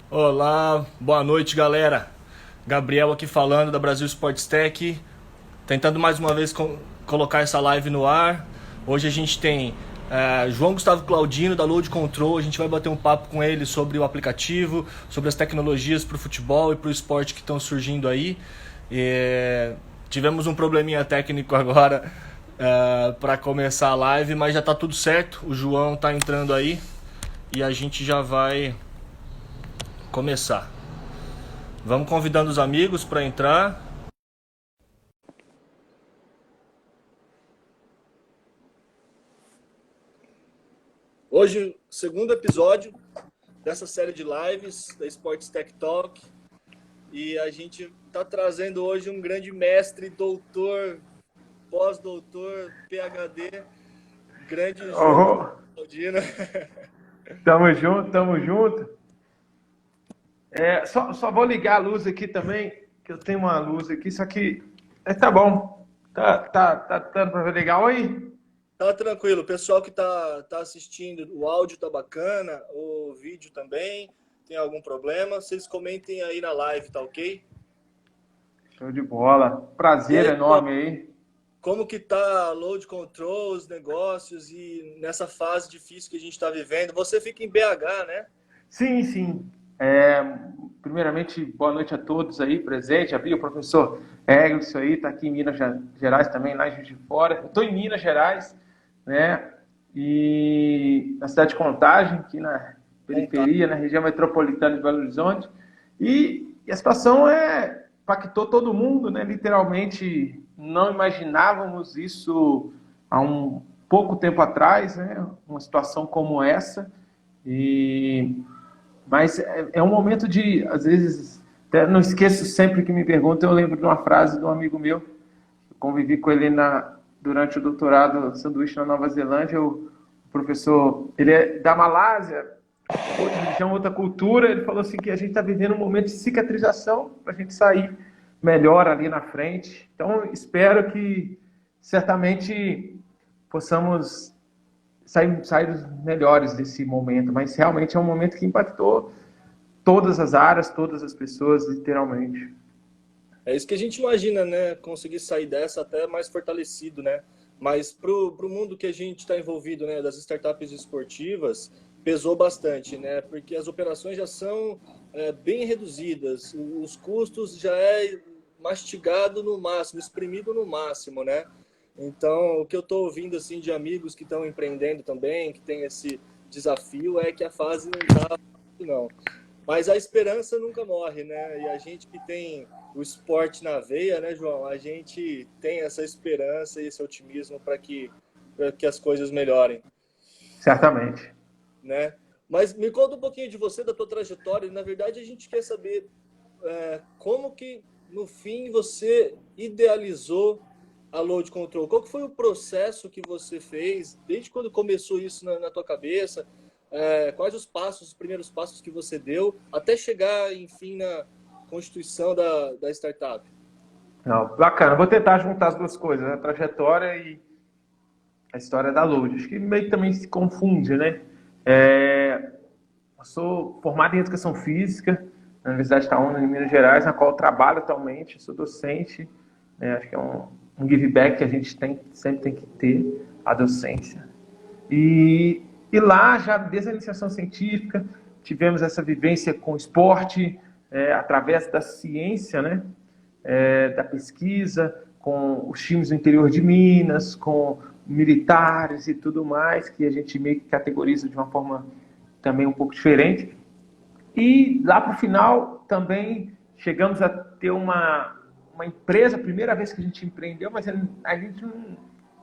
Olá, boa noite, galera. Gabriel aqui falando da Brasil Sports Tech, tentando mais uma vez colocar essa live no ar. Hoje a gente tem João Gustavo Claudino da Load Control. A gente vai bater um papo com ele sobre o aplicativo, sobre as tecnologias para o futebol e para o esporte que estão surgindo aí. Tivemos um probleminha técnico agora para começar a live, mas já está tudo certo. O João está entrando aí e a gente já vai começar. Vamos convidando os amigos para entrar. Hoje, segundo episódio dessa série de lives da Sports Tech Talk. E a gente está trazendo hoje um grande mestre, doutor, pós-doutor, PhD, grande João Claudino. Tamo junto, tamo junto. Só vou ligar a luz aqui também, que eu tenho uma luz aqui, só que tá bom. Tá dando pra ver legal aí? Tá tranquilo, o pessoal que tá assistindo, o áudio tá bacana, o vídeo também. Tem algum problema? Vocês comentem aí na live, tá ok? Show de bola. Prazer aí, enorme aí. Como que tá load control, os negócios e nessa fase difícil que a gente está vivendo? Você fica em BH, né? Sim. Primeiramente, boa noite a todos aí presentes. Já vi o professor Eglisson aí, tá aqui em Minas Gerais também, lá em Juiz de Fora. Eu tô em Minas Gerais, né? E na cidade de Contagem, aqui na periferia, na região metropolitana de Belo Horizonte. E a situação impactou todo mundo, né? Literalmente, não imaginávamos isso há um pouco tempo atrás, né? Uma situação como essa. Mas é um momento de, às vezes, até não esqueço sempre que me perguntam, eu lembro de uma frase de um amigo meu, eu convivi com ele durante o doutorado sanduíche na Nova Zelândia, o professor, ele é da Malásia, outra religião, outra cultura, ele falou assim que a gente está vivendo um momento de cicatrização para a gente sair melhor ali na frente. Então, espero que certamente possamos sair melhores desse momento, mas realmente é um momento que impactou todas as áreas, todas as pessoas, literalmente. É isso que a gente imagina, né? Conseguir sair dessa até mais fortalecido, né? Mas pro mundo que a gente está envolvido, né? Das startups esportivas, pesou bastante, né? Porque as operações já são bem reduzidas, os custos já é mastigado no máximo, espremido no máximo, né? Então, o que eu estou ouvindo assim de amigos que estão empreendendo também, que tem esse desafio, é que a fase não está fácil, não. Mas a esperança nunca morre, né? E a gente que tem o esporte na veia, né, João? A gente tem essa esperança e esse otimismo para que as coisas melhorem. Certamente. Né? Mas me conta um pouquinho de você, da tua trajetória. Na verdade, a gente quer saber como que, no fim, você idealizou a Load Control. Qual que foi o processo que você fez, desde quando começou isso na tua cabeça? Quais os primeiros passos que você deu, até chegar, enfim, na constituição da startup? Não, bacana. Vou tentar juntar as duas coisas, né? A trajetória e a história da Load. Acho que meio que também se confunde, né? Eu sou formado em Educação Física na Universidade Itaúna, em Minas Gerais, na qual eu trabalho atualmente. Sou docente, né? Acho que é um give back que a gente sempre tem que ter, a docência. E lá, já desde a iniciação científica, tivemos essa vivência com o esporte, através da ciência, né? Da pesquisa, com os times do interior de Minas, com militares e tudo mais, que a gente meio que categoriza de uma forma também um pouco diferente. E lá para o final também chegamos a ter uma empresa, a primeira vez que a gente empreendeu, mas a gente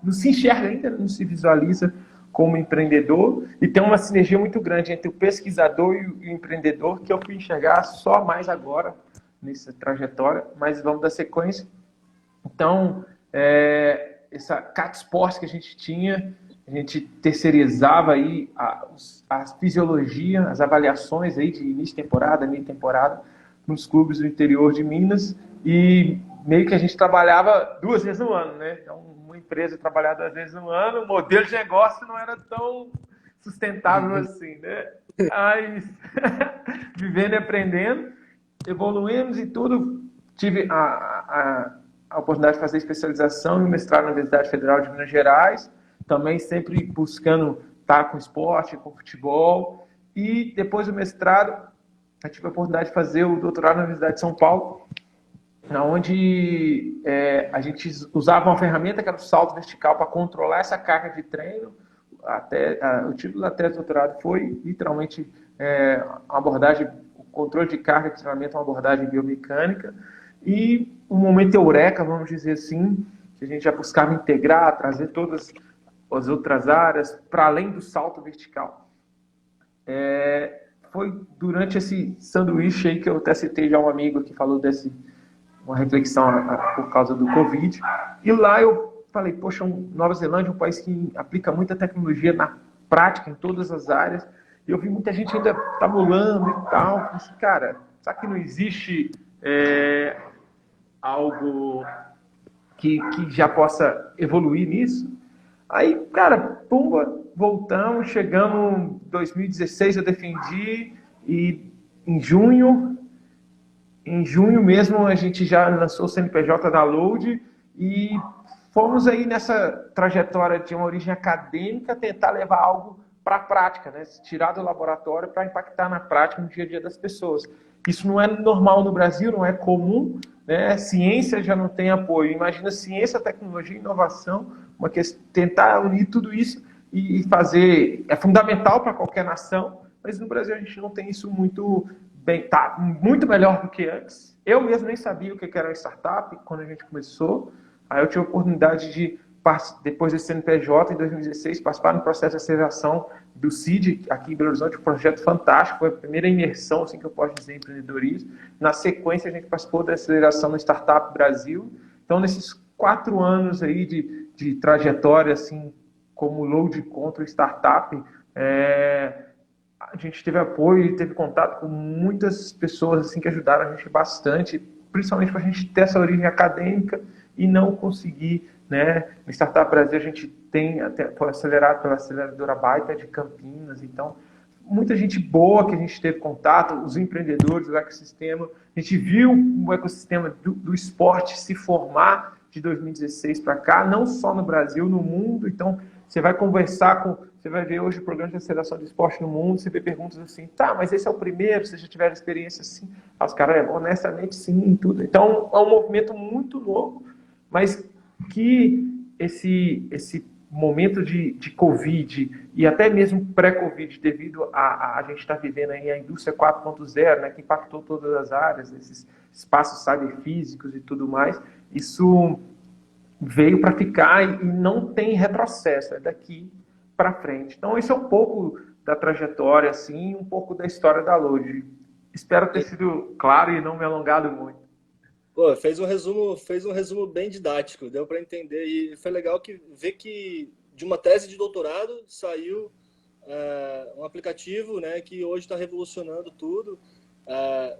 não se enxerga ainda, não se visualiza como empreendedor, e tem uma sinergia muito grande entre o pesquisador e o empreendedor, que eu fui enxergar só mais agora, nessa trajetória, mas vamos dar sequência. Então, essa CAT Sports que a gente tinha, a gente terceirizava aí a fisiologia, as avaliações aí de início de temporada, meia temporada, nos clubes do interior de Minas, e meio que a gente trabalhava 2 vezes no ano, né? Então, uma empresa trabalhava 2 vezes no ano, o modelo de negócio não era tão sustentável assim, né? vivendo e aprendendo, evoluímos e tudo. Tive a oportunidade de fazer especialização e mestrado na Universidade Federal de Minas Gerais, também sempre buscando estar com esporte, com futebol. E depois do mestrado, eu tive a oportunidade de fazer o doutorado na Universidade de São Paulo, onde a gente usava uma ferramenta que era o salto vertical para controlar essa carga de treino. O título da tese de doutorado foi literalmente uma abordagem, o controle de carga de treinamento é uma abordagem biomecânica. E um momento eureka, vamos dizer assim, que a gente já buscava integrar, trazer todas as outras áreas para além do salto vertical. Foi durante esse sanduíche aí que eu até citei já um amigo que falou uma reflexão por causa do Covid. E lá eu falei, poxa, Nova Zelândia é um país que aplica muita tecnologia na prática, em todas as áreas. E eu vi muita gente ainda tabulando e tal. Falei assim, cara, será que não existe algo que já possa evoluir nisso? Aí, cara, pumba, voltamos, chegamos em 2016, eu defendi, e em junho mesmo a gente já lançou o CNPJ da Load e fomos aí nessa trajetória de uma origem acadêmica tentar levar algo para a prática, né? Tirar do laboratório para impactar na prática, no dia a dia das pessoas. Isso não é normal no Brasil, não é comum, né? Ciência já não tem apoio. Imagina ciência, tecnologia e inovação, tentar unir tudo isso e fazer... É fundamental para qualquer nação, mas no Brasil a gente não tem isso muito bem. Tá muito melhor do que antes. Eu mesmo nem sabia o que era uma startup quando a gente começou. Aí eu tive a oportunidade de, depois do CNPJ, em 2016, participar no processo de aceleração do CID, aqui em Belo Horizonte, um projeto fantástico, foi a primeira imersão, assim que eu posso dizer, em empreendedorismo. Na sequência, a gente participou da aceleração no Startup Brasil. Então, nesses 4 anos aí de trajetória, assim, como Load contra startup, a gente teve apoio e teve contato com muitas pessoas assim, que ajudaram a gente bastante, principalmente para a gente ter essa origem acadêmica e não conseguir, né? No Startup Brasil a gente foi acelerado pela aceleradora Baita de Campinas, então muita gente boa que a gente teve contato, os empreendedores, o ecossistema, a gente viu o ecossistema do esporte se formar de 2016 para cá, não só no Brasil, no mundo. Então você vai conversar você vai ver hoje o programa de aceleração de esporte no mundo, você vê perguntas assim, tá, mas esse é o primeiro, vocês já tiveram experiência assim? Os caras, honestamente, sim, tudo. Então é um movimento muito novo, mas que esse momento de Covid e até mesmo pré-Covid, devido a gente estar vivendo aí a indústria 4.0, né, que impactou todas as áreas, esses espaços cyberfísicos e tudo mais, isso veio para ficar e não tem retrocesso, é daqui para frente. Então, isso é um pouco da trajetória, assim, um pouco da história da Load. Espero ter sido claro e não me alongado muito. Pô, fez um resumo bem didático, deu para entender. E foi legal ver que de uma tese de doutorado saiu um aplicativo, né, que hoje está revolucionando tudo.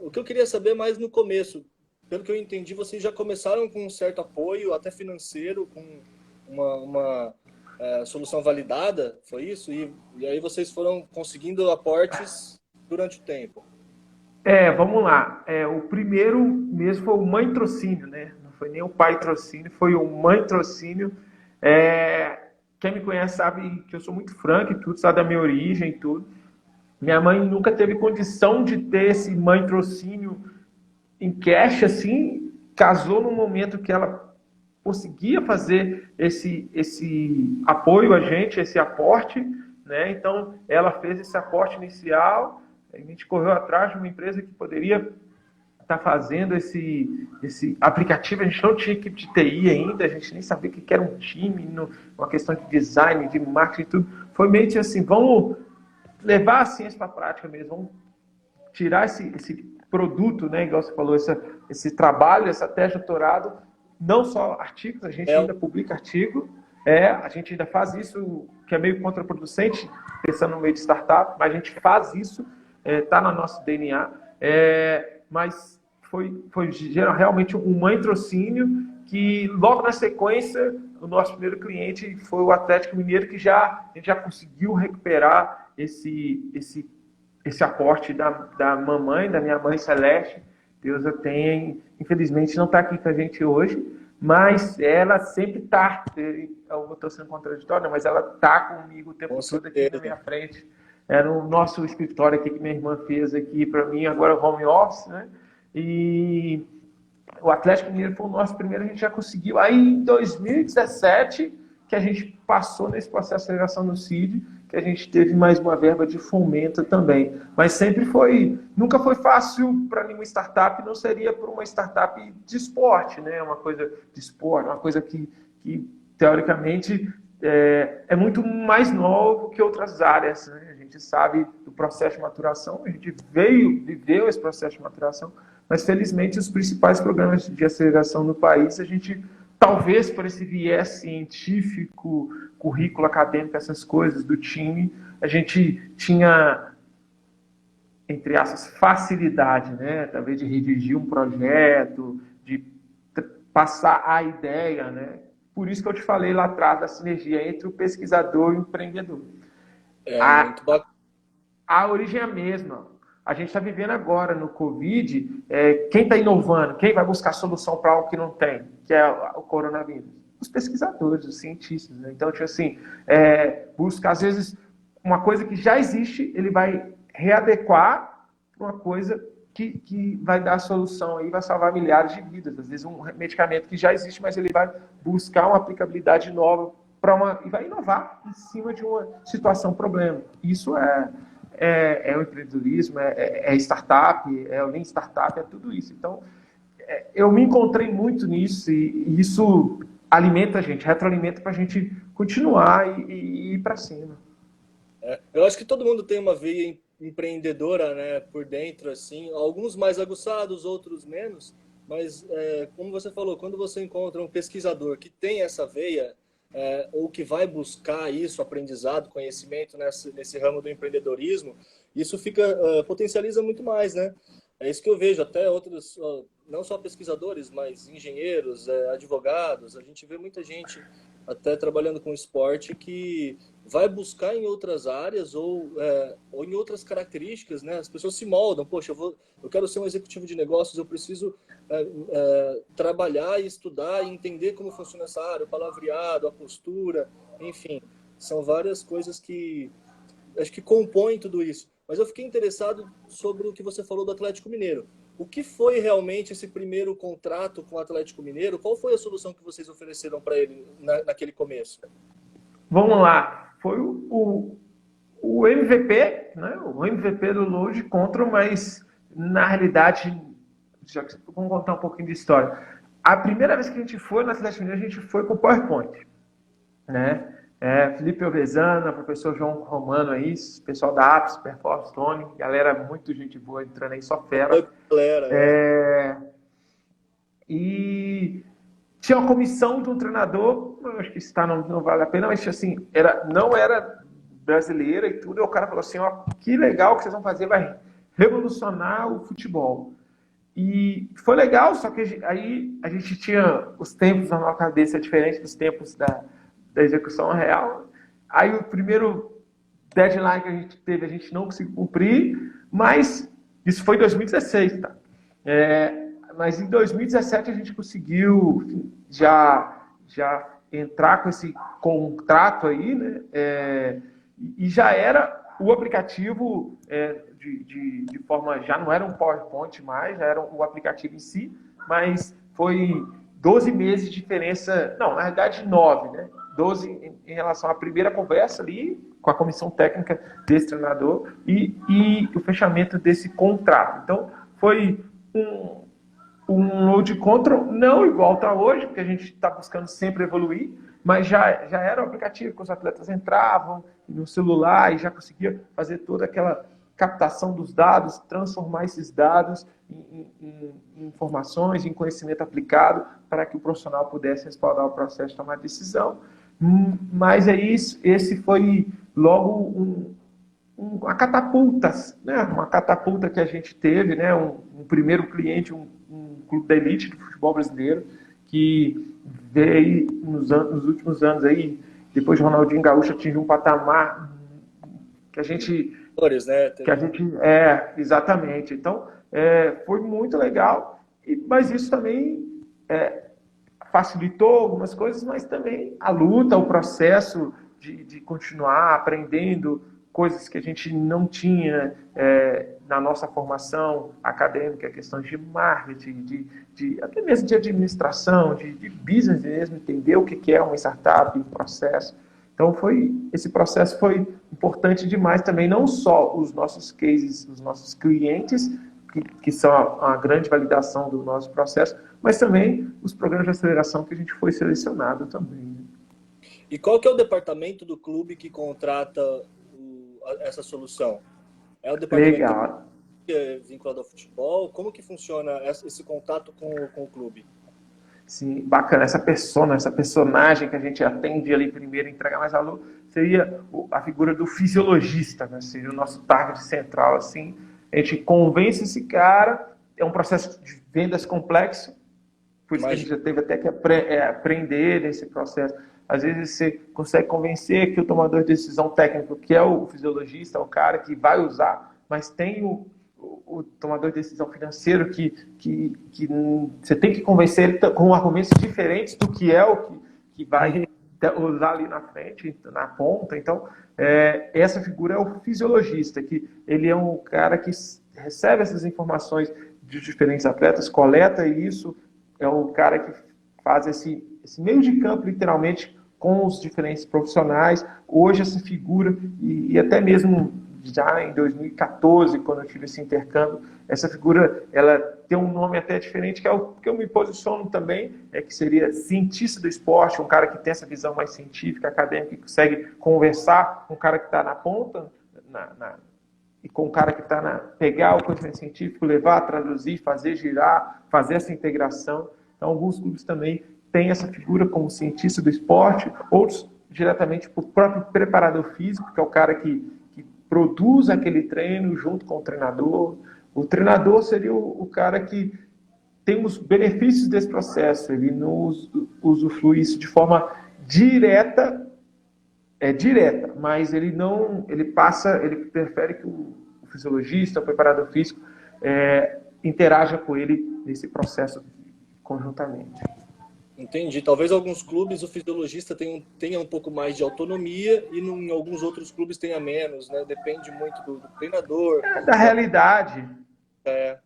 O que eu queria saber mais no começo, pelo que eu entendi, vocês já começaram com um certo apoio, até financeiro, com uma solução validada, foi isso? E aí vocês foram conseguindo aportes durante o tempo. Vamos lá. O primeiro mesmo foi o mãe trocínio, né? Não foi nem o pai trocínio, foi o mãe trocínio. Quem me conhece sabe que eu sou muito franco e tudo, sabe da minha origem e tudo. Minha mãe nunca teve condição de ter esse mãe trocínio em cash, assim. Casou no momento que ela conseguia fazer esse apoio a gente, esse aporte, né? Então, ela fez esse aporte inicial. A gente correu atrás de uma empresa que poderia estar fazendo esse aplicativo. A gente não tinha equipe de TI ainda, a gente nem sabia o que era um time, uma questão de design, de marketing e tudo. Foi meio que assim, vamos levar a ciência para a prática mesmo, vamos tirar esse produto, né, igual você falou, esse trabalho, essa tese de doutorado, não só artigos, a gente ainda publica artigo, a gente ainda faz isso, que é meio contraproducente, pensando no meio de startup, mas a gente faz isso, está no nosso DNA, mas foi realmente um mãe trocínio que logo na sequência o nosso primeiro cliente foi o Atlético Mineiro, que a gente já conseguiu recuperar esse aporte da mamãe, da minha mãe Celeste. Deus a tenha, infelizmente não está aqui com a gente hoje, mas ela sempre está, eu estou sendo contraditório, mas ela está comigo o tempo Com todo aqui na certeza. minha frente. É no nosso escritório aqui que minha irmã fez aqui para mim, agora home office, né? E o Atlético Mineiro foi o nosso primeiro, a gente já conseguiu. Aí em 2017, que a gente passou nesse processo de aceleração no CID, que a gente teve mais uma verba de fomento também. Mas sempre foi, nunca foi fácil para nenhuma startup, não seria para uma startup de esporte, né? Uma coisa de esporte, uma coisa que teoricamente é muito mais novo que outras áreas, né? A gente sabe do processo de maturação, a gente viveu esse processo de maturação, mas felizmente os principais programas de aceleração no país, a gente, talvez por esse viés científico, currículo acadêmico, essas coisas do time, a gente tinha, entre aspas, facilidade, né? Talvez de redigir um projeto, de passar a ideia, né? Por isso que eu te falei lá atrás da sinergia entre o pesquisador e o empreendedor. É A, muito bacana. a origem é a mesma. A gente está vivendo agora no Covid, quem está inovando, quem vai buscar solução para algo que não tem, que é o coronavírus? Os pesquisadores, os cientistas. Né? Então, tipo assim, busca, às vezes, uma coisa que já existe, ele vai readequar para uma coisa que vai dar a solução aí, vai salvar milhares de vidas. Às vezes, um medicamento que já existe, mas ele vai buscar uma aplicabilidade nova e vai inovar em cima de uma situação, problema. Isso é o empreendedorismo, é startup, é o Lean Startup, é tudo isso. Então, eu me encontrei muito nisso e isso alimenta a gente, retroalimenta para a gente continuar e ir para cima. Eu acho que todo mundo tem uma veia empreendedora, né, por dentro, assim, alguns mais aguçados, outros menos, mas como você falou, quando você encontra um pesquisador que tem essa veia, ou que vai buscar isso, aprendizado, conhecimento nesse ramo do empreendedorismo, isso potencializa muito mais, né? É isso que eu vejo, até outros, não só pesquisadores, mas engenheiros, advogados, a gente vê muita gente até trabalhando com esporte que vai buscar em outras áreas ou em outras características, né? As pessoas se moldam, poxa, eu quero ser um executivo de negócios, eu preciso trabalhar e estudar e entender como funciona essa área, o palavreado, a postura, enfim, são várias coisas que acho que compõem tudo isso. Mas eu fiquei interessado sobre o que você falou do Atlético Mineiro. O que foi realmente esse primeiro contrato com o Atlético Mineiro? Qual foi a solução que vocês ofereceram para ele naquele começo? Vamos lá. Foi o MVP, né? O MVP do Load Control, mas na realidade, vamos contar um pouquinho de história. A primeira vez que a gente foi no Atlético Mineiro, a gente foi com o PowerPoint, né? Felipe Ovezana, professor João Romano aí, pessoal da Apps, Performance Tony, galera muito gente boa entrando aí, só fera. Galera, E tinha uma comissão de um treinador, acho que isso não vale a pena, mas assim, não era brasileira e tudo, e o cara falou assim, ó, que legal que vocês vão fazer, vai revolucionar o futebol. E foi legal, só que aí a gente tinha os tempos na nossa cabeça diferentes dos tempos da execução real. Aí o primeiro deadline que a gente teve, a gente não conseguiu cumprir, mas isso foi em 2016, tá? Mas em 2017 a gente conseguiu já entrar com esse contrato aí, né? E já era o aplicativo de forma, já não era um PowerPoint mais, já era o aplicativo em si, mas foi 12 meses de diferença, não, na verdade 9, né? 12 em relação à primeira conversa ali com a comissão técnica desse treinador e o fechamento desse contrato. Então, foi um load control, não igual está hoje, porque a gente está buscando sempre evoluir, mas já era um aplicativo que os atletas entravam no celular e já conseguia fazer toda aquela captação dos dados, transformar esses dados em informações, em conhecimento aplicado, para que o profissional pudesse respaldar o processo de tomar decisão. Mas é isso, esse foi logo uma catapulta, né? Uma catapulta que a gente teve, né? Um primeiro cliente, um clube da elite do futebol brasileiro, que veio nos últimos anos aí, depois de Ronaldinho Gaúcho atingiu um patamar que a gente Cores, né? que a gente exatamente. Então, foi muito legal, mas isso também facilitou algumas coisas, mas também a luta, o processo de continuar aprendendo coisas que a gente não tinha na nossa formação acadêmica, questões de marketing, até mesmo de administração, de business mesmo, entender o que é uma startup, um processo. Então, esse processo foi importante demais também, não só os nossos cases, os nossos clientes, que são a grande validação do nosso processo, mas também os programas de aceleração que a gente foi selecionado também. Né? E qual que é o departamento do clube que contrata essa solução? É o departamento Legal. vinculado ao futebol? Como que funciona esse contato com o clube? Sim, bacana. Essa personagem que a gente atende ali primeiro, entregar mais valor, seria a figura do fisiologista, né? Seria o nosso target central, assim. A gente convence esse cara, é um processo de vendas complexo, por isso que a gente já teve até que aprender nesse processo. Às vezes você consegue convencer que o tomador de decisão técnico, que é o fisiologista, é o cara que vai usar, mas tem o tomador de decisão financeiro que você tem que convencer ele com argumentos diferentes do que é o que vai usar ali na frente, na ponta. Então, essa figura é o fisiologista, que ele é um cara que recebe essas informações de diferentes atletas, coleta isso, é o cara que faz esse meio de campo, literalmente, com os diferentes profissionais. Hoje, essa figura, e até mesmo já em 2014, quando eu tive esse intercâmbio, essa figura ela tem um nome até diferente, que é o que eu me posiciono também, que seria cientista do esporte, um cara que tem essa visão mais científica, acadêmica, que consegue conversar com o cara que está na ponta, e com o cara que está pegar o conhecimento científico, levar, traduzir, fazer girar, fazer essa integração. Então, alguns clubes também têm essa figura como cientista do esporte, outros diretamente para o próprio preparador físico, que é o cara que produz aquele treino junto com o treinador. O treinador seria o cara que tem os benefícios desse processo, ele não usufrui isso de forma direta, mas ele prefere que o fisiologista, o preparador físico, interaja com ele nesse processo conjuntamente. Entendi. Talvez alguns clubes o fisiologista tenha um pouco mais de autonomia e em alguns outros clubes tenha menos, né? Depende muito do treinador. Da realidade. É.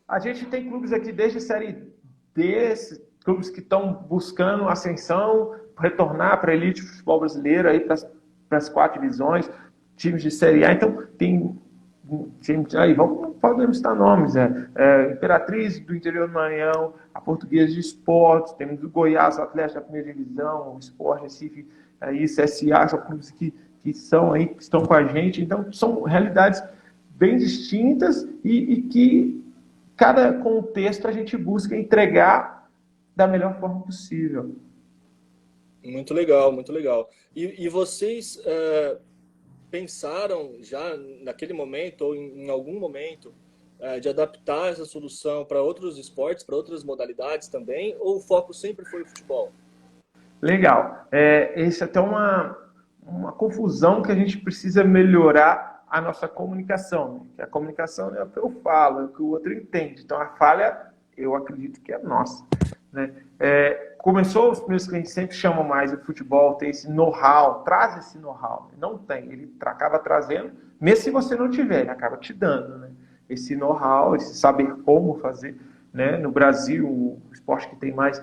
A gente tem clubes aqui desde a Série D, clubes que estão buscando ascensão, retornar para a elite do futebol brasileiro, aí para as 4 divisões, times de Série A. Então, tem times aí, podemos citar nomes, Imperatriz do interior do Maranhão, a Portuguesa de Esportes, temos o Goiás, o Atlético da primeira divisão, o Sport Recife, aí, CSA, são clubes que são aí, que estão com a gente. Então, são realidades bem distintas e que cada contexto a gente busca entregar da melhor forma possível. Muito legal, muito legal. E vocês pensaram já naquele momento ou em algum momento de adaptar essa solução para outros esportes, para outras modalidades também, ou o foco sempre foi o futebol? Legal. Essa é até uma confusão que a gente precisa melhorar a nossa comunicação. Né? A comunicação é o que eu falo, é o que o outro entende. Então, a falha, eu acredito que é nossa. Né? Começou, os meus clientes sempre chamam mais o futebol, tem esse know-how, traz esse know-how. Não tem, ele acaba trazendo, mesmo se você não tiver, ele acaba te dando. Né? Esse know-how, esse saber como fazer. Né? No Brasil, o esporte que tem mais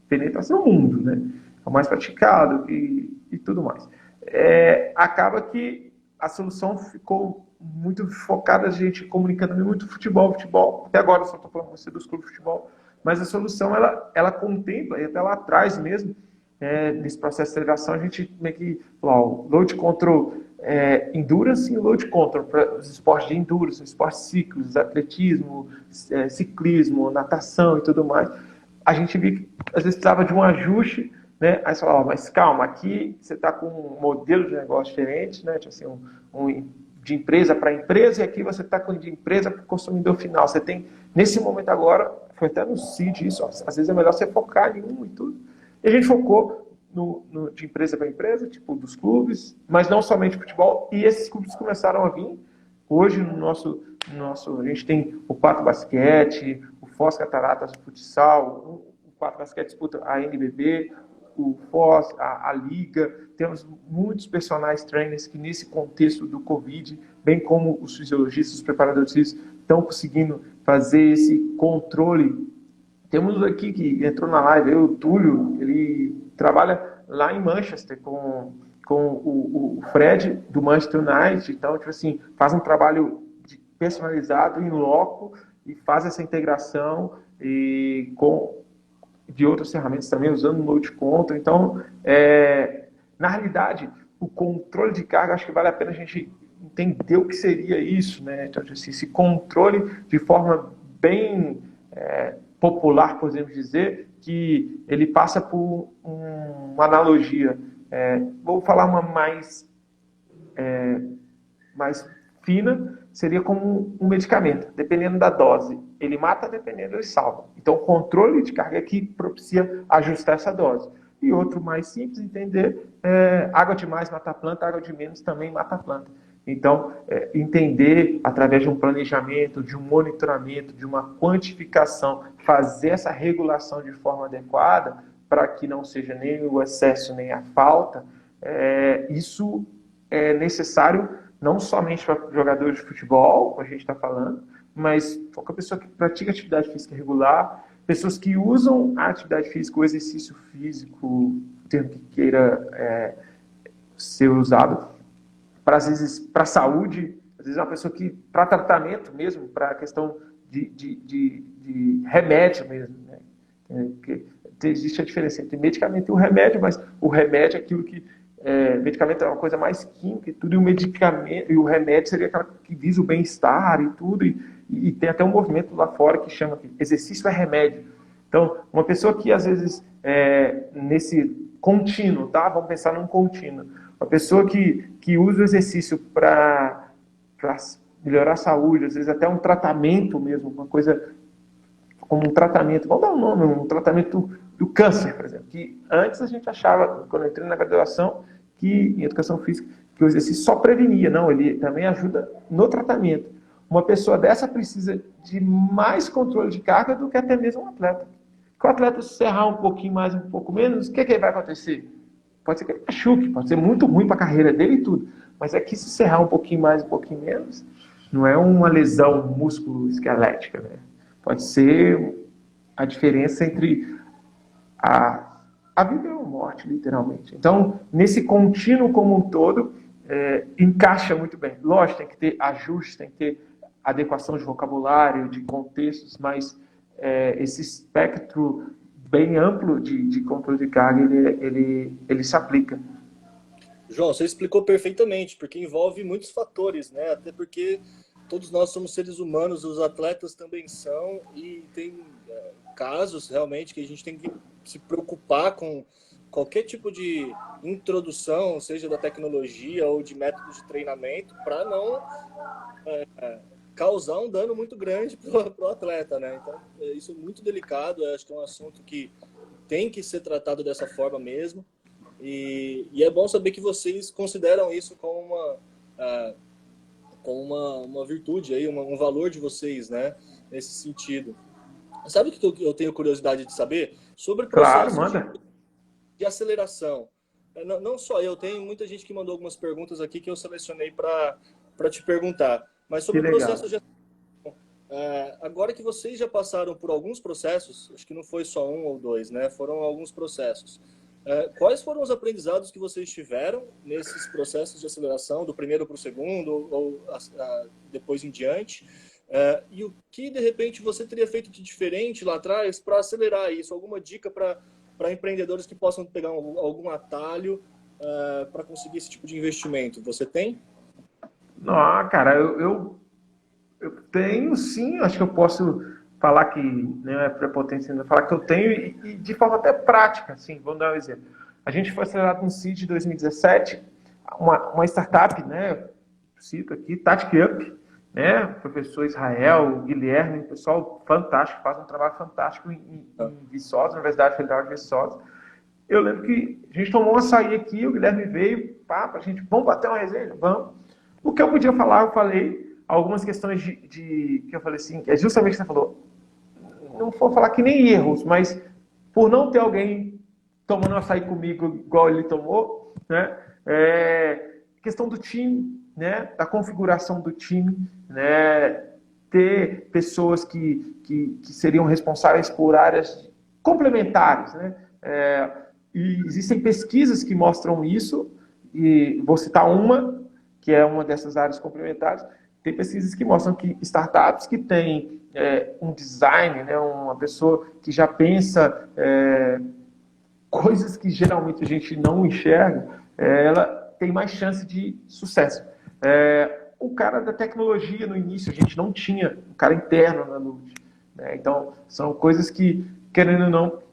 penetração no mundo, né? É o mais praticado e tudo mais. Acaba que a solução ficou muito focada, a gente comunicando muito futebol. Até agora eu só estou falando com você dos clubes de futebol, mas a solução ela contempla, e até lá atrás mesmo, nesse processo de aceleração, a gente meio que falou, load control, endurance e load control, para os esportes de endurance, esportes ciclos, atletismo, ciclismo, natação e tudo mais. A gente viu que às vezes precisava de um ajuste, né? Aí você falava, mas calma, aqui você está com um modelo de negócio diferente, né? Tipo assim, de empresa para empresa, e aqui você está com de empresa para o consumidor final. Você tem, nesse momento agora, foi até no CID isso, às vezes é melhor você focar em um e tudo. E a gente focou de empresa para empresa, tipo dos clubes, mas não somente futebol, e esses clubes começaram a vir. Hoje, a gente tem o Quatro Basquete, o Foz Cataratas, o futsal, o Quatro Basquete disputa a NBB, o Foz, a Liga. Temos muitos personagens trainers que, nesse contexto do Covid, bem como os fisiologistas, os preparadores físicos, estão conseguindo fazer esse controle. Temos aqui que entrou na live, o Túlio, ele trabalha lá em Manchester com o Fred do Manchester United. Então, tipo assim, faz um trabalho personalizado, em loco, e faz essa integração e de outras ferramentas também, usando o Load Control. Então, na realidade, o controle de carga, acho que vale a pena a gente entender o que seria isso, né? Então, assim, esse controle de forma bem popular, podemos dizer, que ele passa por uma analogia. Vou falar uma mais fina, seria como um medicamento. Dependendo da dose, ele mata, dependendo, ele salva. Então, o controle de carga é que propicia ajustar essa dose. E outro mais simples, entender, água de mais mata a planta, água de menos também mata a planta. Então, entender através de um planejamento, de um monitoramento, de uma quantificação, fazer essa regulação de forma adequada, para que não seja nem o excesso nem a falta, isso é necessário não somente para jogadores de futebol, como a gente está falando, mas qualquer pessoa que pratica atividade física regular, pessoas que usam a atividade física, o exercício físico, o termo que queira ser usado, para, às vezes, para a saúde, às vezes é uma pessoa que, para tratamento mesmo, para a questão de remédio mesmo, né? Porque existe a diferença entre medicamento e o remédio, mas o remédio é aquilo que medicamento é uma coisa mais química e tudo, e o medicamento e o remédio seria aquela que visa o bem-estar e tudo, e tem até um movimento lá fora que chama que exercício é remédio. Então, uma pessoa que às vezes nesse contínuo, tá? Vamos pensar num contínuo. Uma pessoa que usa o exercício para melhorar a saúde, às vezes até um tratamento mesmo, uma coisa como um tratamento, vamos dar um nome, um tratamento do câncer, por exemplo, que antes a gente achava, quando eu entrei na graduação, que em educação física, que o exercício só prevenia. Não, ele também ajuda no tratamento. Uma pessoa dessa precisa de mais controle de carga do que até mesmo um atleta. Se o atleta se errar um pouquinho mais, um pouco menos, o que vai acontecer? Pode ser que ele machuque, pode ser muito ruim para a carreira dele e tudo. Mas é que se serrar um pouquinho mais, um pouquinho menos, não é uma lesão músculo-esquelética, né? Pode ser a diferença entre a vida e a morte, literalmente. Então, nesse contínuo como um todo, encaixa muito bem. Lógico, tem que ter ajustes, tem que ter adequação de vocabulário, de contextos, mas esse espectro bem amplo de controle de carga, ele se aplica. João, você explicou perfeitamente, porque envolve muitos fatores, né? Até porque todos nós somos seres humanos, os atletas também são, e tem casos realmente que a gente tem que se preocupar com qualquer tipo de introdução, seja da tecnologia ou de método de treinamento, para não causar um dano muito grande para o atleta, né? Então, isso é muito delicado, acho que é um assunto que tem que ser tratado dessa forma mesmo, e é bom saber que vocês consideram isso como uma virtude, aí, um valor de vocês, né? Nesse sentido. Sabe o que eu tenho curiosidade de saber? Sobre o processo de aceleração. Não só eu, tem muita gente que mandou algumas perguntas aqui que eu selecionei para te perguntar. Mas sobre o processo de aceleração. Agora que vocês já passaram por alguns processos, acho que não foi só um ou dois, né? Foram alguns processos. Quais foram os aprendizados que vocês tiveram nesses processos de aceleração, do primeiro para o segundo, ou depois em diante? E o que, de repente, você teria feito de diferente lá atrás para acelerar isso? Alguma dica para empreendedores que possam pegar algum atalho para conseguir esse tipo de investimento? Você tem? Não, cara, eu tenho sim, acho que eu posso falar que não é prepotência, falar que eu tenho e de forma até prática, assim, vamos dar um exemplo. A gente foi acelerado no CID em 2017, uma startup, né, cito aqui, Tactic Up, né, professor Israel, Guilherme, pessoal fantástico, faz um trabalho fantástico em Viçosa, Universidade Federal de Viçosa. eu lembro que a gente tomou um açaí aqui, o Guilherme veio, pá, pra gente, vamos bater uma resenha? Vamos. O que eu podia falar, eu falei. Algumas questões que eu falei assim, é justamente o que você falou. Não vou falar que nem erros, mas por não ter alguém tomando açaí comigo igual ele tomou, né? Questão do time, né? Da configuração do time, né? Ter pessoas que seriam responsáveis por áreas complementares, né? E existem pesquisas que mostram isso, e vou citar uma, que é uma dessas áreas complementares. Tem pesquisas que mostram que startups que têm um design, né, uma pessoa que já pensa coisas que geralmente a gente não enxerga, ela tem mais chance de sucesso. O cara da tecnologia, no início, a gente não tinha um cara interno na Lud, né? Então, são coisas que, querendo ou não,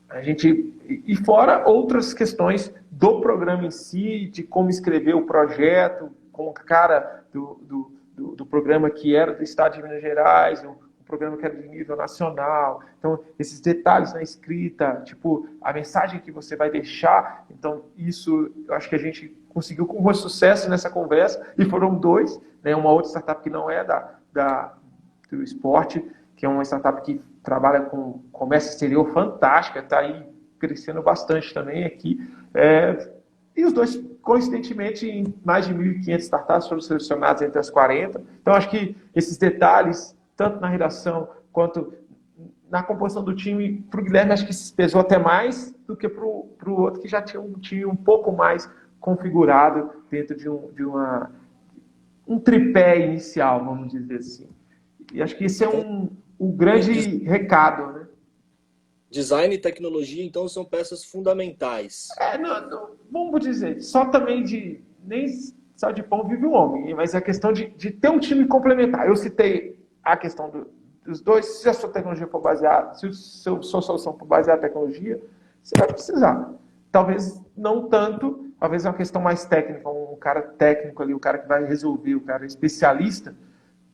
a gente... E fora outras questões do programa em si, de como escrever o projeto, com o cara do programa que era do estado de Minas Gerais, um programa que era de nível nacional. Então, esses detalhes na escrita, tipo, a mensagem que você vai deixar. Então, isso eu acho que a gente conseguiu com muito sucesso nessa conversa, e foram dois, né? Uma outra startup que não é do esporte, que é uma startup que trabalha com comércio exterior fantástica, está aí crescendo bastante também aqui. E os dois, coincidentemente, em mais de 1.500 startups foram selecionados entre as 40. Então, acho que esses detalhes, tanto na redação quanto na composição do time, para o Guilherme, acho que se pesou até mais do que para o outro, que já tinha um time um pouco mais configurado dentro de um tripé inicial, vamos dizer assim. E acho que esse é um grande recado, né? Design e tecnologia, então, são peças fundamentais. Vamos dizer, só também nem só de pão vive o homem, mas é a questão de ter um time complementar. Eu citei a questão dos dois. Se a sua tecnologia for baseada, se a sua solução for baseada em tecnologia, você vai precisar. Talvez não tanto, talvez é uma questão mais técnica, um cara técnico ali, o cara que vai resolver, o cara especialista,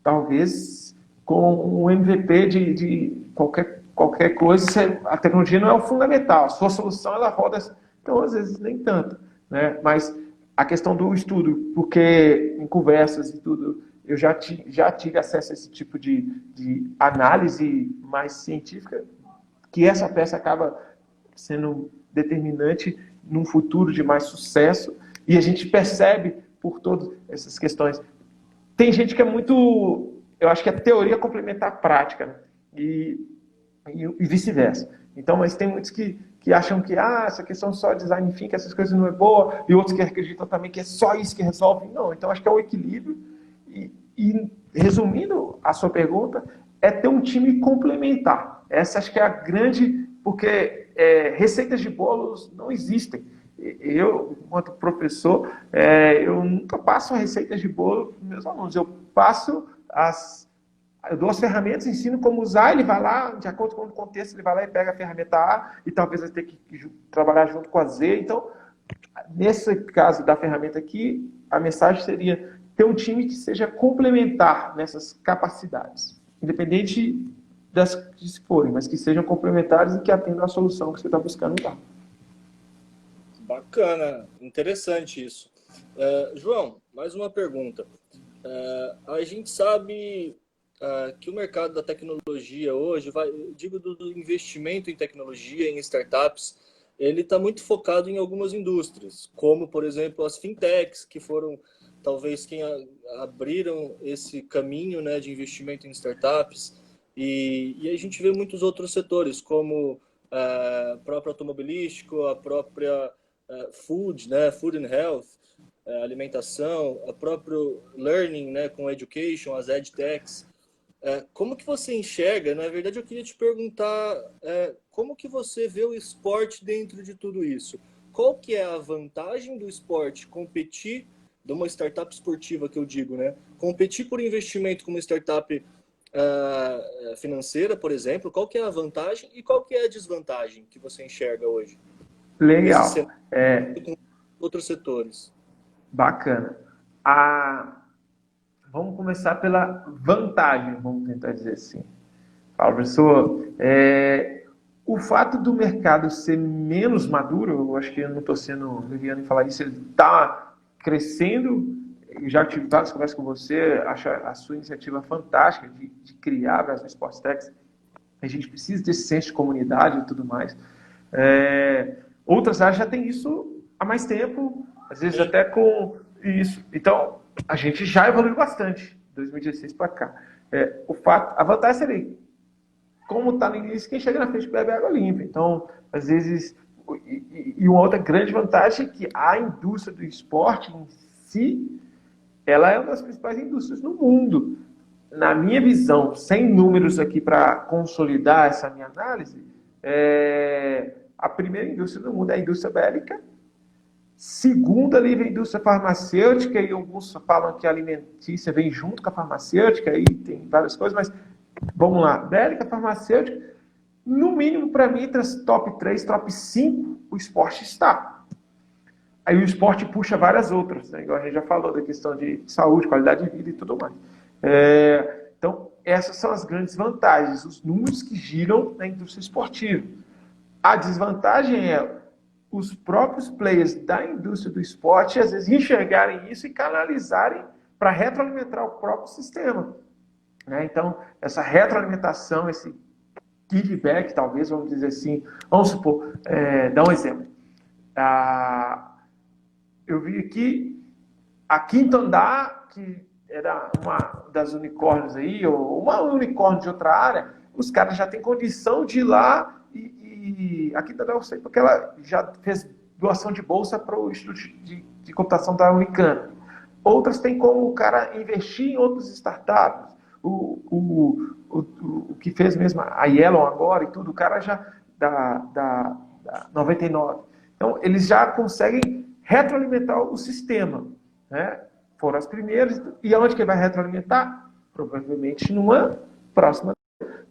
talvez com um MVP de qualquer coisa, a tecnologia não é o fundamental, a sua solução ela roda, então às vezes nem tanto, né? Mas a questão do estudo, porque em conversas e tudo, eu já tive acesso a esse tipo de análise mais científica, que essa peça acaba sendo determinante num futuro de mais sucesso, e a gente percebe por todas essas questões. Tem gente que é muito... Eu acho que é teoria complementar a prática, né? E vice-versa. Então, mas tem muitos que acham que essa questão só design thinking, essas coisas não é boa, e outros que acreditam também que é só isso que resolve. Não, então acho que é o equilíbrio. E resumindo a sua pergunta, é ter um time complementar. Essa acho que é a grande... Porque receitas de bolos não existem. Eu, enquanto professor, eu nunca passo receitas de bolo para os meus alunos. Eu dou as ferramentas, ensino como usar, ele vai lá, de acordo com o contexto, ele vai lá e pega a ferramenta A, e talvez vai ter que trabalhar junto com a Z. Então, nesse caso da ferramenta aqui, a mensagem seria ter um time que seja complementar nessas capacidades, independente das que forem, mas que sejam complementares e que atendam à solução que você está buscando dar. Bacana, interessante isso. João, mais uma pergunta. A gente sabe que o mercado da tecnologia hoje, digo do investimento em tecnologia, em startups, ele está muito focado em algumas indústrias, como, por exemplo, as fintechs, que foram talvez quem abriram esse caminho, né, de investimento em startups, e a gente vê muitos outros setores, como a própria automobilístico, a própria food, né, food and health, alimentação, a próprio learning, né, com education, as edtechs. Como que você enxerga? Na verdade, eu queria te perguntar como que você vê o esporte dentro de tudo isso? Qual que é a vantagem do esporte competir, de uma startup esportiva que eu digo, né? Competir por investimento com uma startup financeira, por exemplo, qual que é a vantagem e qual que é a desvantagem que você enxerga hoje? Legal. Com outros setores. Bacana. Vamos começar pela vantagem, vamos tentar dizer assim. Fala, professor. o fato do mercado ser menos maduro, eu acho que eu não estou sendo leviano em falar isso, ele está crescendo. Eu já tive várias conversas com você, acho a sua iniciativa fantástica de criar a Brasil Sports Techs. A gente precisa desse senso de comunidade e tudo mais. Outras áreas já têm isso há mais tempo, às vezes até com isso. Então, a gente já evoluiu bastante, 2016 para cá. A vantagem seria, como está no início, quem chega na frente bebe água limpa. Então, às vezes... E uma outra grande vantagem é que a indústria do esporte em si, ela é uma das principais indústrias no mundo. Na minha visão, sem números aqui para consolidar essa minha análise, a primeira indústria do mundo é a indústria bélica. Segunda ali vem a indústria farmacêutica, e alguns falam que a alimentícia vem junto com a farmacêutica, aí tem várias coisas, mas vamos lá. Bélica, farmacêutica, no mínimo para mim, entre as top 3, top 5, o esporte está. Aí o esporte puxa várias outras, né? Igual a gente já falou da questão de saúde, qualidade de vida e tudo mais. Então, essas são as grandes vantagens, os números que giram na indústria esportiva. A desvantagem é os próprios players da indústria do esporte, às vezes, enxergarem isso e canalizarem para retroalimentar o próprio sistema. Né? Então, essa retroalimentação, esse feedback, talvez, vamos dizer assim, vamos supor, dar um exemplo. Eu vi aqui a Quinto Andar, que era uma das unicórnios aí, ou uma unicórnio de outra área, os caras já têm condição de ir lá e a Quinto Andar eu sei porque ela já fez doação de bolsa para o Instituto de Computação da Unicamp. Outras têm como o cara investir em outras startups. O que fez mesmo a Yellow agora e tudo, o cara já da 99. Então, eles já conseguem retroalimentar o sistema, né? Foram as primeiras. E aonde que vai retroalimentar? Provavelmente numa próxima.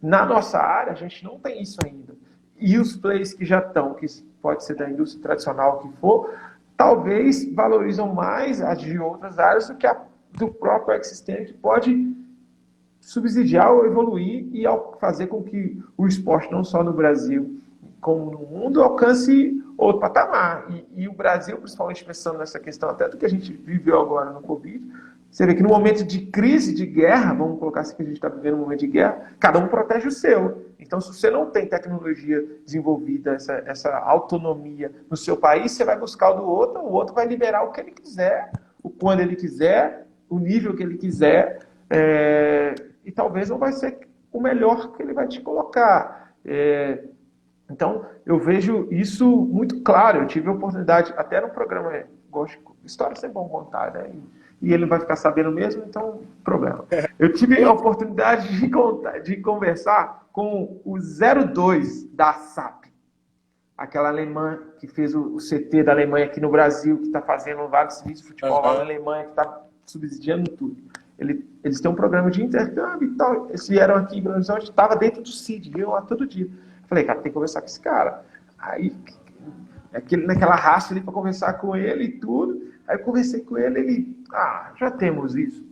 Na nossa área, a gente não tem isso ainda. E os players que já estão, que pode ser da indústria tradicional, que for, talvez valorizam mais as de outras áreas do que a do próprio ecossistema, que pode subsidiar ou evoluir e fazer com que o esporte, não só no Brasil, como no mundo, alcance outro patamar. E o Brasil, principalmente pensando nessa questão até do que a gente viveu agora no Covid, você vê que no momento de crise, de guerra, vamos colocar assim que a gente está vivendo um momento de guerra, cada um protege o seu. Então, se você não tem tecnologia desenvolvida, essa autonomia no seu país, você vai buscar o o outro vai liberar o que ele quiser, o quando ele quiser, o nível que ele quiser, e talvez não vai ser o melhor que ele vai te colocar. Então, eu vejo isso muito claro. Eu tive a oportunidade, até no programa, gosto, história é sempre bom contar, né? E ele não vai ficar sabendo mesmo, então, problema. Eu tive a oportunidade de conversar com o 02 da SAP, aquela alemã que fez o CT da Alemanha aqui no Brasil, que está fazendo vários serviços de futebol lá na Alemanha, que está subsidiando tudo. Eles têm um programa de intercâmbio e tal. Eles vieram aqui em Belo Horizonte, estava dentro do CID, viu lá todo dia. Falei, cara, tem que conversar com esse cara. Aí, naquela raça ali para conversar com ele e tudo. Aí eu conversei com ele, já temos isso.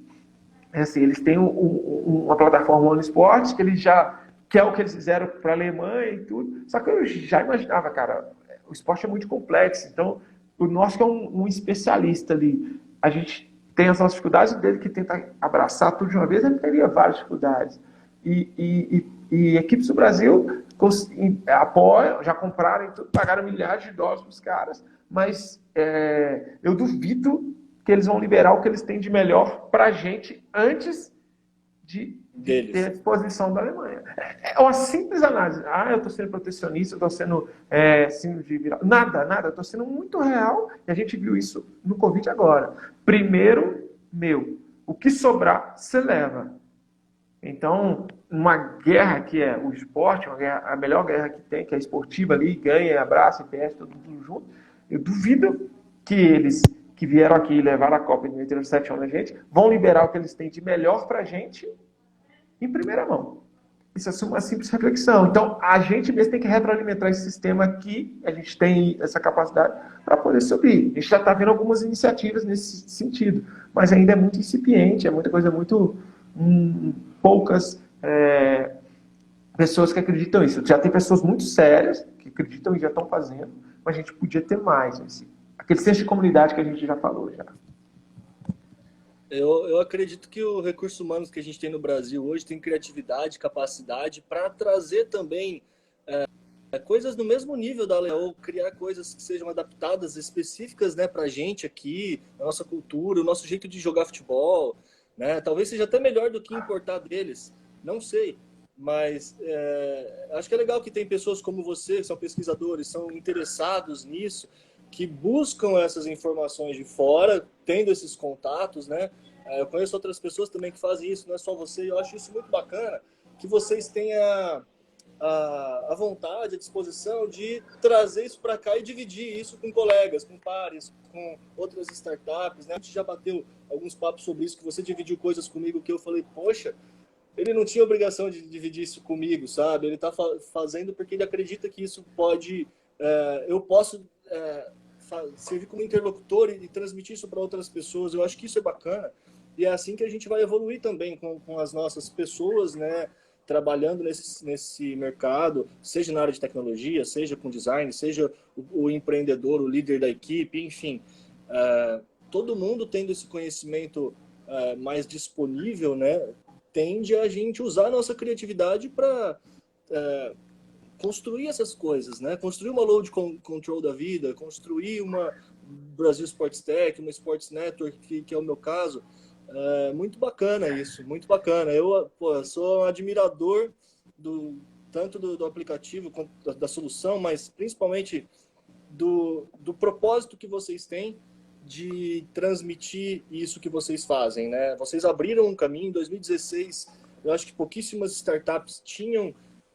Assim, eles têm uma plataforma no esporte, que eles já, que é o que eles fizeram para a Alemanha e tudo. Só que eu já imaginava, cara, o esporte é muito complexo. Então, o nosso que é um especialista ali, a gente tem as nossas dificuldades, dele que tenta abraçar tudo de uma vez, ele teria várias dificuldades. E equipes do Brasil apoiam, já compraram e tudo, pagaram milhares de dólares para os caras, mas eu duvido que eles vão liberar o que eles têm de melhor para a gente antes de ter a disposição da Alemanha. É uma simples análise. Eu estou sendo protecionista, eu estou sendo síndrome de viral. Nada. Eu estou sendo muito real e a gente viu isso no Covid agora. Primeiro, o que sobrar, você leva. Então, uma guerra que é o esporte, a melhor guerra que tem, que é a esportiva ali, ganha, abraça e perde, tudo junto, eu duvido que eles que vieram aqui e levaram a Copa e meteram 7 anos na gente, vão liberar o que eles têm de melhor pra gente em primeira mão. Isso é uma simples reflexão. Então, a gente mesmo tem que retroalimentar esse sistema aqui, a gente tem essa capacidade para poder subir. A gente já está vendo algumas iniciativas nesse sentido, mas ainda é muito incipiente, é muita coisa muito... poucas pessoas que acreditam nisso. Já tem pessoas muito sérias que acreditam e já estão fazendo, mas a gente podia ter mais. Assim. Aquele senso de comunidade que a gente já falou já. Eu acredito que o recurso humano que a gente tem no Brasil hoje tem criatividade, capacidade para trazer também coisas no mesmo nível da Leão, ou criar coisas que sejam adaptadas, específicas, né, para a gente aqui, a nossa cultura, o nosso jeito de jogar futebol, né? Talvez seja até melhor do que importar deles, não sei. Mas acho que é legal que tem pessoas como você, que são pesquisadores, são interessados nisso, que buscam essas informações de fora, tendo esses contatos, né? Eu conheço outras pessoas também que fazem isso, não é só você, e eu acho isso muito bacana, que vocês tenham a vontade, a disposição de trazer isso para cá e dividir isso com colegas, com pares, com outras startups, né? A gente já bateu alguns papos sobre isso, que você dividiu coisas comigo que eu falei, poxa, ele não tinha obrigação de dividir isso comigo, sabe? Ele está fazendo porque ele acredita que isso pode, eu posso servir como interlocutor e transmitir isso para outras pessoas. Eu acho que isso é bacana e é assim que a gente vai evoluir também com as nossas pessoas, né? Trabalhando nesse mercado, seja na área de tecnologia, seja com design, seja o empreendedor, o líder da equipe, enfim. Todo mundo tendo esse conhecimento mais disponível, né, tende a gente usar a nossa criatividade para construir essas coisas, né? Construir uma load control da vida, construir uma Brasil Sports Tech, uma Sports Network, que é o meu caso. Muito bacana isso, muito bacana. Eu sou um admirador tanto do aplicativo quanto da solução, mas principalmente do propósito que vocês têm de transmitir isso que vocês fazem, né? Vocês abriram um caminho. Em 2016, eu acho que pouquíssimas startups tinham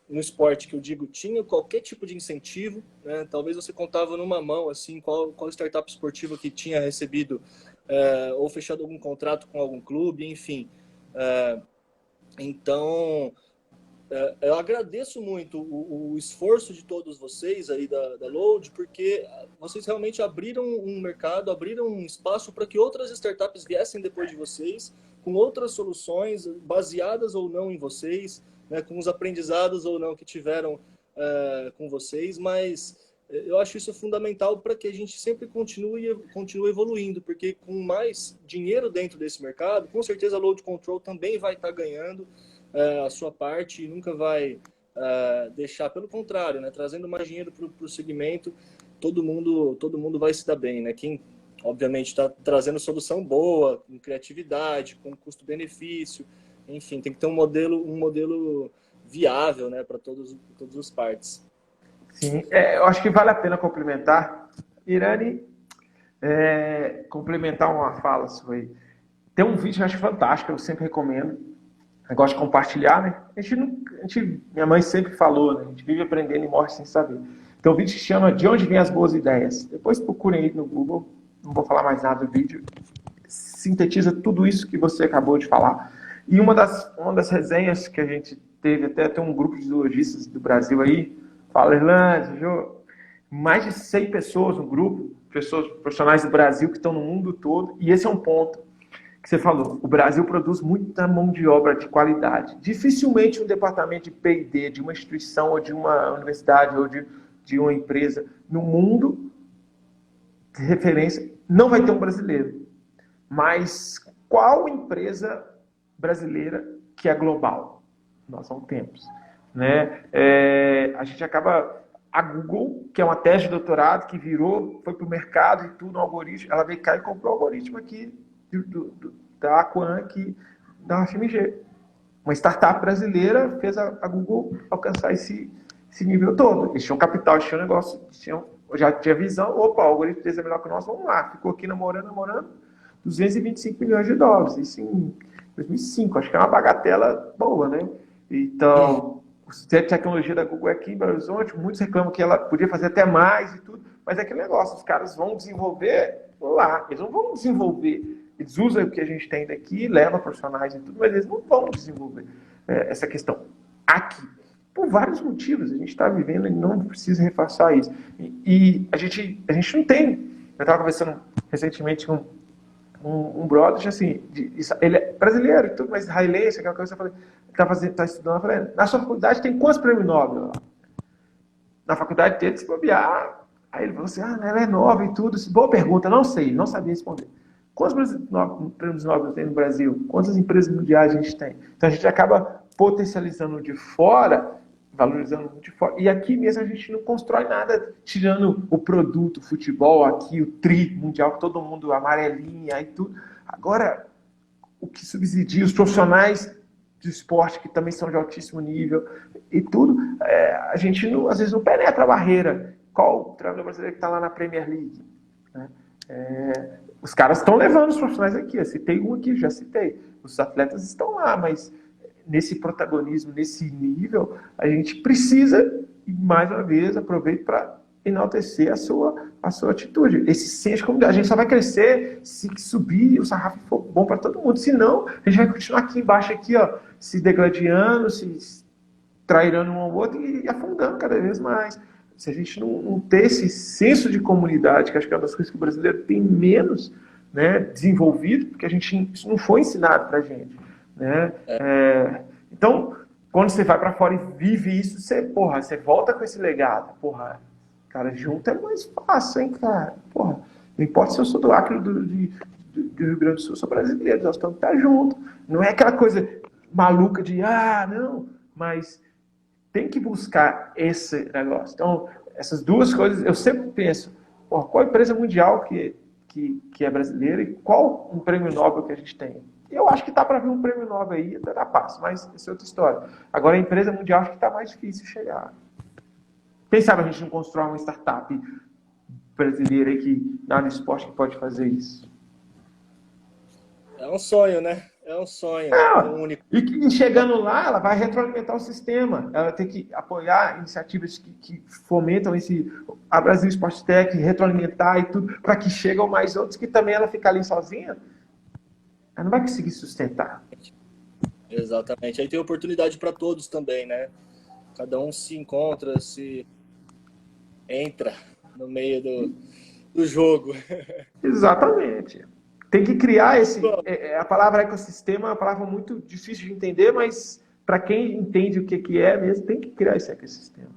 no esporte, que eu digo, tinha qualquer tipo de incentivo, né? Talvez você contava numa mão, assim, qual startup esportiva que tinha recebido ou fechado algum contrato com algum clube, enfim. Então, eu agradeço muito o esforço de todos vocês aí da Load, porque vocês realmente abriram um mercado, abriram um espaço para que outras startups viessem depois de vocês, com outras soluções, baseadas ou não em vocês, né, com os aprendizados ou não que tiveram com vocês, mas eu acho isso fundamental para que a gente sempre continue evoluindo, porque com mais dinheiro dentro desse mercado, com certeza a Load Control também vai estar ganhando a sua parte e nunca vai deixar, pelo contrário, né, trazendo mais dinheiro para o segmento, todo mundo vai se dar bem, né? Quem obviamente está trazendo solução boa, com criatividade, com custo-benefício, enfim, tem que ter um modelo viável, né, para todas as partes. Sim, eu acho que vale a pena complementar. Irani, complementar uma fala sua aí. Tem um vídeo que eu acho fantástico, eu sempre recomendo. Eu gosto de compartilhar, né? Minha mãe sempre falou, né? A gente vive aprendendo e morre sem saber. Tem um vídeo que chama De Onde Vêm as Boas Ideias. Depois procurem aí no Google, não vou falar mais nada do vídeo. Sintetiza tudo isso que você acabou de falar. E uma das resenhas que a gente teve, até tem um grupo de zoologistas do Brasil aí, fala, Irlande, Jô, mais de 100 pessoas no grupo, pessoas profissionais do Brasil que estão no mundo todo, e esse é um ponto que você falou, o Brasil produz muita mão de obra de qualidade. Dificilmente um departamento de P&D de uma instituição ou de uma universidade ou de uma empresa no mundo de referência não vai ter um brasileiro. Mas qual empresa brasileira que é global? Nós não temos. Né? A gente acaba... A Google, que é uma tese de doutorado que foi para o mercado e tudo, um algoritmo, ela veio cá e comprou o algoritmo aqui da Aquan, aqui da UFMG. Uma startup brasileira fez a Google alcançar esse nível todo. Eles tinham capital, eles tinham negócio, já tinha visão, opa, o algoritmo deles é melhor que o nosso, vamos lá. Ficou aqui namorando, 225 milhões de dólares. Isso em 2005, acho que é uma bagatela boa, né? Então, o centro de tecnologia da Google é aqui em Belo Horizonte, muitos reclamam que ela podia fazer até mais e tudo, mas é aquele negócio, os caras vão desenvolver lá, eles não vão desenvolver, eles usam o que a gente tem daqui, levam profissionais e tudo, mas eles não vão desenvolver essa questão aqui, por vários motivos, a gente está vivendo e não precisa reforçar isso. E a gente não tem, eu estava conversando recentemente com um brother, assim, ele é brasileiro e tudo, mas israelense, aquela coisa, eu falei, tá estudando, eu falei, na sua faculdade tem quantos prêmios Nobel lá? Na faculdade dele, se bobear, aí ele falou assim, ela é nova e tudo, boa pergunta, não sei, não sabia responder. Quantos prêmios Nobel tem no Brasil? Quantas empresas mundiais a gente tem? Então a gente acaba potencializando de fora, valorizando de fora, e aqui mesmo a gente não constrói nada, tirando o produto, o futebol aqui, o tri mundial, que todo mundo amarelinha e tudo. Agora, o que subsidia os profissionais de esporte, que também são de altíssimo nível e tudo, a gente não, às vezes não penetra a barreira. Qual o treinador brasileiro que está lá na Premier League? Né? Os caras estão levando os profissionais aqui. Eu citei um aqui, já citei. Os atletas estão lá, mas nesse protagonismo, nesse nível, a gente precisa, mais uma vez, aproveito para enaltecer a sua atitude. Esse senso de comunidade. A gente só vai crescer se subir e o sarrafo for bom para todo mundo. Senão, a gente vai continuar aqui embaixo, aqui, ó, se degladiando, se trairando um ao outro e afundando cada vez mais. Se a gente não ter esse senso de comunidade, que acho que é uma das coisas que o brasileiro tem menos, né, desenvolvido, porque isso não foi ensinado para a gente. Né? Então, quando você vai para fora e vive isso, você volta com esse legado. Cara, junto é mais fácil, hein, cara? Não importa se eu sou do Acre ou do Rio Grande do Sul, eu sou brasileiro, nós estamos que estar junto. Não é aquela coisa maluca de, não, mas tem que buscar esse negócio. Então, essas duas coisas, eu sempre penso, qual empresa mundial que é brasileira e qual um prêmio Nobel que a gente tem? Eu acho que tá para vir um prêmio Nobel aí, até dá passo, mas isso é outra história. Agora, a empresa mundial, acho que está mais difícil chegar. Quem sabe a gente não constrói uma startup brasileira aí na área de esporte que pode fazer isso? É um sonho, né? É um sonho. Único. E chegando lá, ela vai retroalimentar o sistema. Ela tem que apoiar iniciativas que fomentam a Brasil Esporte Tech, retroalimentar e tudo, para que cheguem mais outros, que também ela ficar ali sozinha, ela não vai conseguir sustentar. Exatamente. Aí tem oportunidade para todos também, né? Cada um se encontra, se entra no meio do jogo. Exatamente. Tem que criar a palavra ecossistema é uma palavra muito difícil de entender, mas para quem entende o que é mesmo, tem que criar esse ecossistema.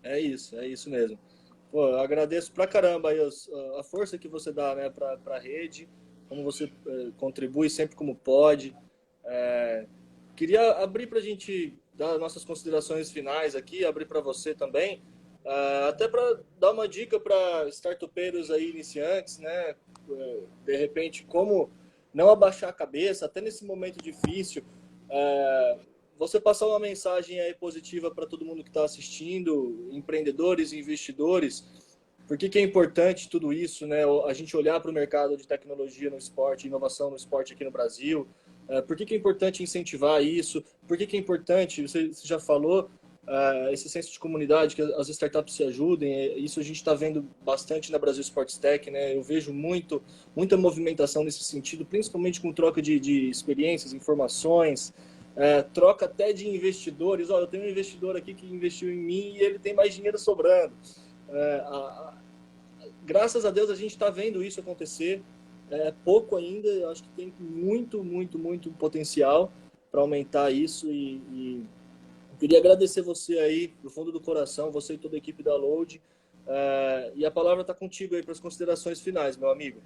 É isso mesmo. Eu agradeço pra caramba aí a força que você dá, né, para a rede, como você contribui sempre como pode. Queria abrir para a gente dar nossas considerações finais aqui, abrir para você também, até para dar uma dica para startupeiros aí iniciantes, né? De repente, como não abaixar a cabeça, até nesse momento difícil, você passar uma mensagem aí positiva para todo mundo que está assistindo, empreendedores e investidores. Por que é importante tudo isso, né? A gente olhar para o mercado de tecnologia no esporte, inovação no esporte aqui no Brasil. Por que é importante incentivar isso? Por que é importante, você já falou, esse senso de comunidade, que as startups se ajudem? Isso a gente está vendo bastante na Brasil Sports Tech, né? Eu vejo muita movimentação nesse sentido, principalmente com troca de experiências, informações, troca até de investidores. Eu tenho um investidor aqui que investiu em mim e ele tem mais dinheiro sobrando. Graças a Deus a gente está vendo isso acontecer. Pouco ainda, acho que tem muito potencial para aumentar isso e queria agradecer você aí, do fundo do coração, você e toda a equipe da Load, e a palavra está contigo aí para as considerações finais, meu amigo.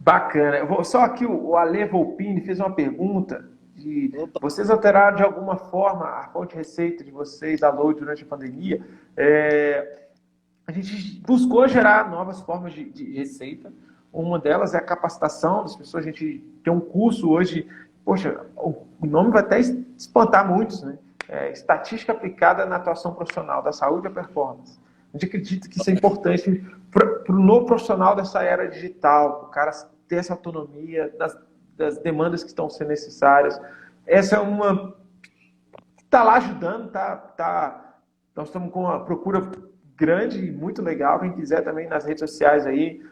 Bacana. Só aqui o Ale Volpini fez uma pergunta de vocês alteraram de alguma forma a fonte de receita de vocês, da Load, durante a pandemia. A gente buscou gerar novas formas de receita. Uma delas é a capacitação das pessoas. A gente tem um curso hoje, poxa, o nome vai até espantar muitos, né? Estatística aplicada na atuação profissional, da saúde e da performance. A gente acredita que isso é importante para o novo profissional dessa era digital, o cara ter essa autonomia das demandas que estão sendo necessárias. Essa é uma que está lá ajudando, nós estamos com uma procura grande e muito legal. Quem quiser também nas redes sociais aí,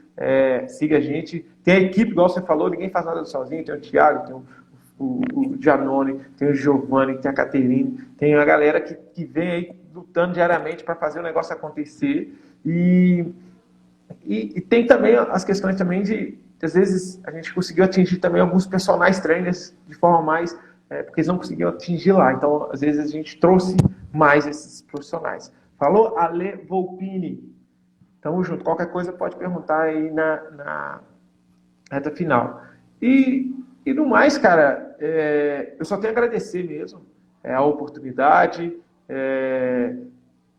siga a gente. Tem a equipe, igual você falou, ninguém faz nada sozinho. Tem o Thiago, tem o Giannone, tem o Giovanni, tem a Caterine, tem a galera que vem aí lutando diariamente para fazer o negócio acontecer. E tem também as questões também muitas vezes a gente conseguiu atingir também alguns personagens trainers de forma mais, porque eles não conseguiam atingir lá. Então, às vezes a gente trouxe mais esses profissionais. Falou? Ale Volpini. Tamo junto. Qualquer coisa pode perguntar aí na reta final. E no mais, cara, eu só tenho a agradecer mesmo a oportunidade, a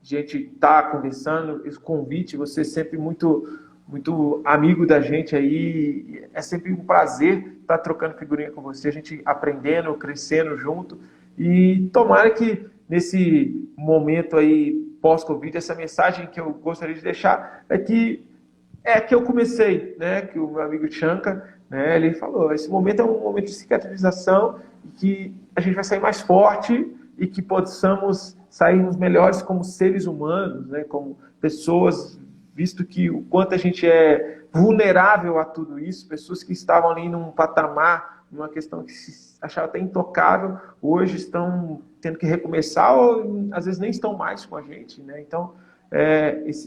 gente tá conversando, esse convite, você é sempre muito, muito amigo da gente aí, é sempre um prazer estar trocando figurinha com você, a gente aprendendo, crescendo junto, e tomara que nesse momento aí pós-Covid, essa mensagem que eu gostaria de deixar é que eu comecei, né, que o meu amigo Chanca, né, ele falou, esse momento é um momento de cicatrização e que a gente vai sair mais forte e que possamos sairmos melhores como seres humanos, né, como pessoas, visto que o quanto a gente é vulnerável a tudo isso, pessoas que estavam ali num patamar, numa questão que se achava até intocável, hoje estão tendo que recomeçar ou às vezes nem estão mais com a gente, né? Então,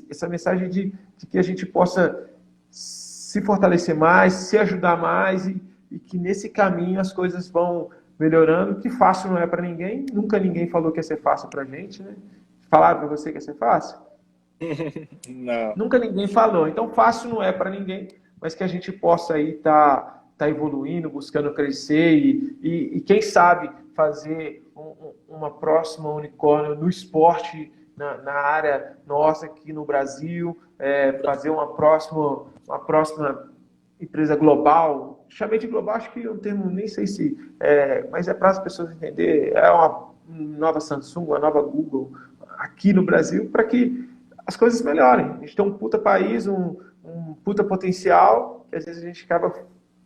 essa mensagem de que a gente possa se fortalecer mais, se ajudar mais e que nesse caminho as coisas vão melhorando, que fácil não é para ninguém, nunca ninguém falou que ia ser fácil para a gente, né? Falaram para você que ia ser fácil? Não. Nunca ninguém falou, então fácil não é para ninguém, mas que a gente possa aí tá evoluindo, buscando crescer e quem sabe fazer uma próxima unicórnio no esporte, na área nossa aqui no Brasil, fazer uma próxima empresa global. Chamei de global, acho que é um termo, nem sei se... mas é para as pessoas entenderem. É uma nova Samsung, uma nova Google aqui no Brasil, para que as coisas melhorem. A gente tem um puta país, um puta potencial, que às vezes a gente acaba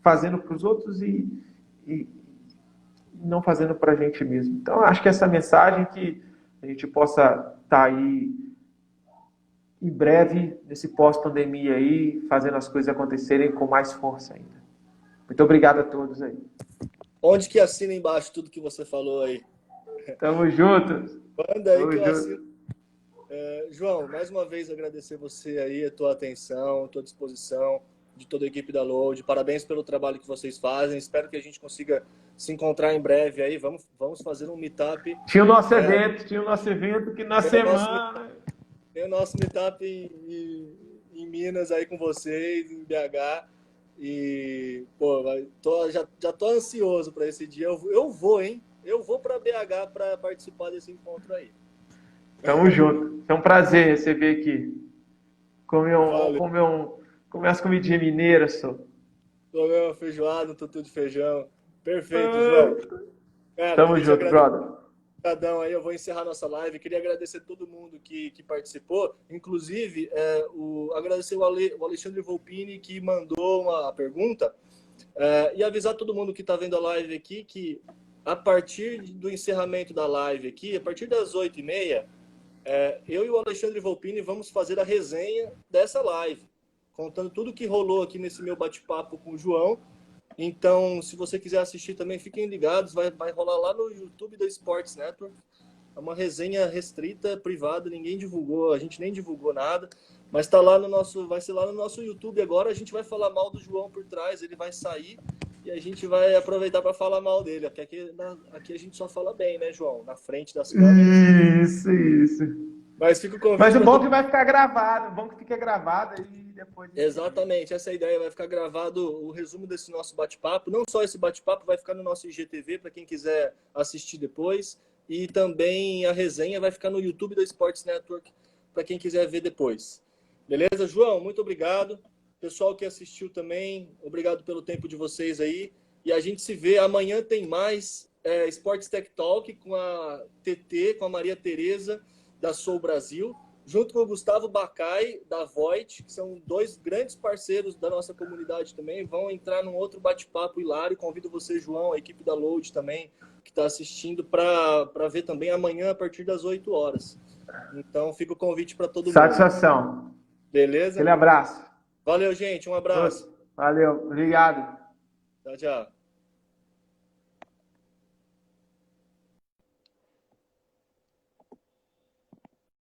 fazendo para os outros e não fazendo para a gente mesmo. Então, acho que essa mensagem que a gente possa estar aí em breve, nesse pós-pandemia aí, fazendo as coisas acontecerem com mais força ainda. Muito obrigado a todos aí. Onde que assina embaixo tudo que você falou aí? Tamo juntos. Manda aí que eu assino. João, mais uma vez agradecer você aí, a tua atenção, a tua disposição, de toda a equipe da Load. Parabéns pelo trabalho que vocês fazem. Espero que a gente consiga se encontrar em breve aí. Vamos fazer um meetup. Tinha o nosso evento que na semana... Tem o nosso meetup em Minas aí com vocês, em BH. E, pô, já tô ansioso para esse dia. Eu vou, hein? Eu vou para BH para participar desse encontro aí. Tamo junto. É um prazer receber aqui. Comer as comidinhas mineiras, só. Comer uma feijoada, um tutu de feijão. Perfeito, João. Cara, Tamo junto, brother. Aí, eu vou encerrar nossa live. Queria agradecer todo mundo que participou. Inclusive, agradecer o Alexandre Volpini, que mandou uma pergunta. E avisar todo mundo que está vendo a live aqui que a partir do encerramento da live aqui, a partir das 8h30, eu e o Alexandre Volpini vamos fazer a resenha dessa live, contando tudo que rolou aqui nesse meu bate-papo com o João. Então, se você quiser assistir também, fiquem ligados, vai rolar lá no YouTube da Sports Network. É uma resenha restrita, privada, ninguém divulgou, a gente nem divulgou nada, mas vai ser lá no nosso YouTube agora. A gente vai falar mal do João por trás, ele vai sair e a gente vai aproveitar para falar mal dele. Aqui a gente só fala bem, né, João? Na frente das câmeras. Isso. Mas fica o convite. Mas o bom é que vai ficar gravado, o bom é que fica gravado e depois. Exatamente, essa é a ideia. Vai ficar gravado o resumo desse nosso bate-papo. Não só esse bate-papo, vai ficar no nosso IGTV para quem quiser assistir depois. E também a resenha vai ficar no YouTube da Sports Network para quem quiser ver depois. Beleza, João? Muito obrigado. Pessoal que assistiu também, obrigado pelo tempo de vocês aí. E a gente se vê. Amanhã tem mais Sports Tech Talk com a TT, com a Maria Tereza, da Soul Brasil, junto com o Gustavo Bacai, da Voit, que são dois grandes parceiros da nossa comunidade também. Vão entrar num outro bate-papo hilário. Convido você, João, a equipe da Load também, que está assistindo, para ver também amanhã a partir das 8 horas. Então, fica o convite para todo mundo. Satisfação. Beleza? Aquele abraço. Valeu, gente. Um abraço. Valeu. Obrigado. Tchau, tchau.